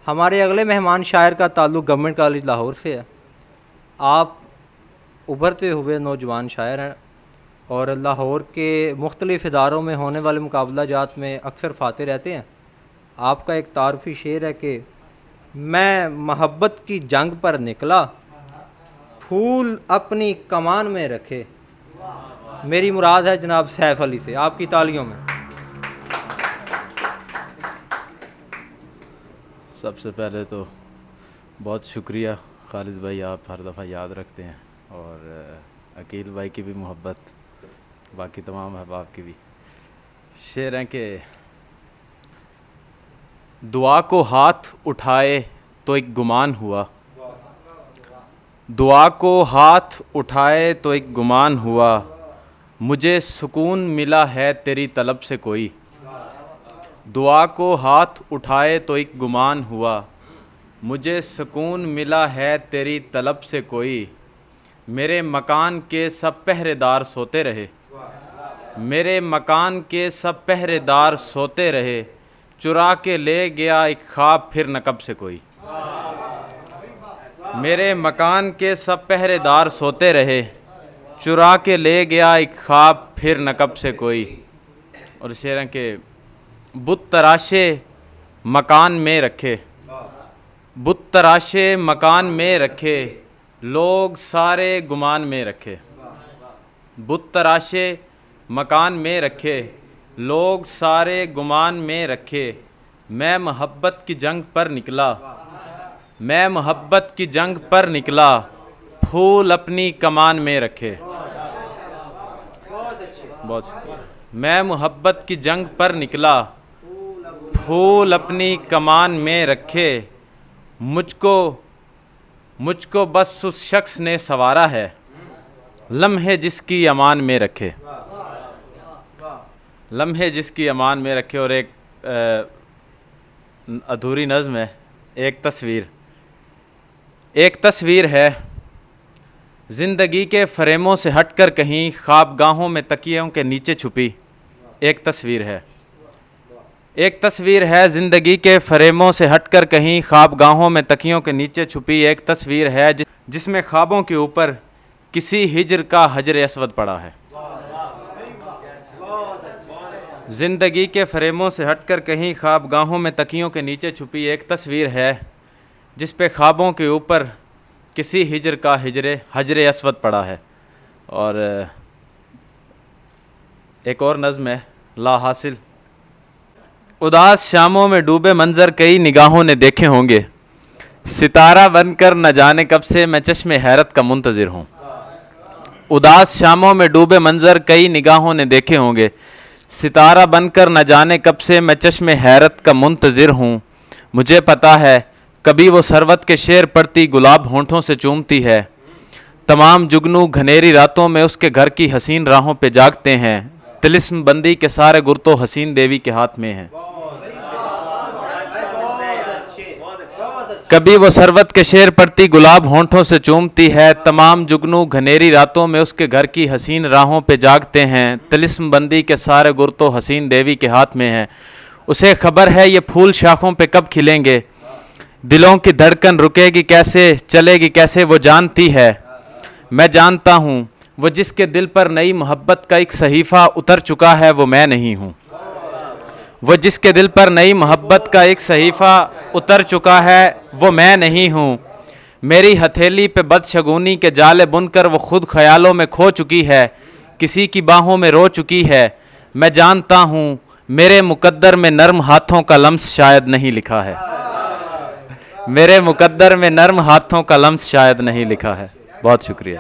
ہمارے اگلے مہمان شاعر کا تعلق گورنمنٹ کالج لاہور سے ہے. آپ ابھرتے ہوئے نوجوان شاعر ہیں اور لاہور کے مختلف اداروں میں ہونے والے مقابلہ جات میں اکثر فاتح رہتے ہیں. آپ کا ایک تعارفی شعر ہے کہ میں محبت کی جنگ پر نکلا، پھول اپنی کمان میں رکھے. میری مراد ہے جناب سیف علی سے. آپ کی تالیوں میں. سب سے پہلے تو بہت شکریہ خالد بھائی، آپ ہر دفعہ یاد رکھتے ہیں، اور عقیل بھائی کی بھی محبت، باقی تمام احباب کی بھی. شعر ہیں کہ دعا کو ہاتھ اٹھائے تو ایک گمان ہوا، دعا کو ہاتھ اٹھائے تو ایک گمان ہوا، مجھے سکون ملا ہے تیری طلب سے کوئی. دعا کو ہاتھ اٹھائے تو ایک گمان ہوا، مجھے سکون ملا ہے تیری طلب سے کوئی. میرے مکان کے سب پہرے دار سوتے رہے، میرے مکان کے سب پہرے دار سوتے رہے، چرا کے لے گیا ایک خواب پھر نقب سے کوئی. میرے مکان کے سب پہرے دار سوتے رہے، چرا کے لے گیا ایک خواب پھر نقب سے کوئی. اور شعر ہیں کہ بت تراشے مکان میں رکھے، بت تراشے مکان میں رکھے، لوگ سارے گمان میں رکھے. بت تراشے مکان میں رکھے، لوگ سارے گمان میں رکھے، میں محبت کی جنگ پر نکلا، میں محبت کی جنگ پر نکلا، پھول اپنی کمان میں رکھے. بہت شکریہ. میں محبت کی جنگ پر نکلا، پھول اپنی کمان میں رکھے، مجھ کو بس اس شخص نے سنوارا ہے، لمحے جس کی امان میں رکھے. لمحے جس کی امان میں رکھے. اور ایک ادھوری نظم ہے، ایک تصویر ہے زندگی کے فریموں سے ہٹ کر کہیں خوابگاہوں میں تکیوں کے نیچے چھپی. ایک تصویر ہے، ایک تصویر ہے زندگی کے فریموں سے ہٹ کر کہیں خوابگاہوں میں تکیوں کے نیچے چھپی. ایک تصویر ہے جس میں خوابوں کے اوپر کسی ہجر کا حجر اسود پڑا ہے. زندگی کے فریموں سے ہٹ کر کہیں خوابگاہوں میں تکیوں کے نیچے چھپی ایک تصویر ہے جس پہ خوابوں کے اوپر کسی ہجر کا حجر اسود پڑا ہے. اور ایک اور نظم ہے لا حاصل. اداس شاموں میں ڈوبے منظر کئی نگاہوں نے دیکھے ہوں گے، ستارہ بن کر نہ جانے کب سے میں چشم حیرت کا منتظر ہوں. اداس شاموں میں ڈوبے منظر کئی نگاہوں نے دیکھے ہوں گے، ستارہ بن کر نہ جانے کب سے میں چشم حیرت کا منتظر ہوں. مجھے پتا ہے کبھی وہ سروت کے شعر پڑھتی گلاب ہونٹوں سے چومتی ہے، تمام جگنو گھنیری راتوں میں اس کے گھر کی حسین راہوں پہ جاگتے ہیں، طلسم بندی کے سارے گر تو حسین دیوی کے ہاتھ میں ہیں. کبھی وہ سروت کے شعر پڑھتی گلاب ہونٹوں سے چومتی ہے، تمام جگنو گھنیری راتوں میں اس کے گھر کی حسین راہوں پہ جاگتے ہیں، طلسم بندی کے سارے گر تو حسین دیوی کے ہاتھ میں ہیں. اسے خبر ہے یہ پھول شاخوں پہ کب کھلیں گے، دلوں کی دھڑکن رکے گی کیسے، چلے گی کیسے وہ جانتی ہے. میں جانتا ہوں وہ جس کے دل پر نئی محبت کا ایک صحیفہ اتر چکا ہے وہ میں نہیں ہوں. وہ جس کے دل پر نئی محبت کا ایک صحیفہ اتر چکا ہے وہ میں نہیں ہوں. میری ہتھیلی پہ بدشگونی کے جالے بن کر وہ خود خیالوں میں کھو چکی ہے، کسی کی باہوں میں رو چکی ہے. میں جانتا ہوں میرے مقدر میں نرم ہاتھوں کا لمس شاید نہیں لکھا ہے، میرے مقدر میں نرم ہاتھوں کا لمس شاید نہیں لکھا ہے. بہت شکریہ.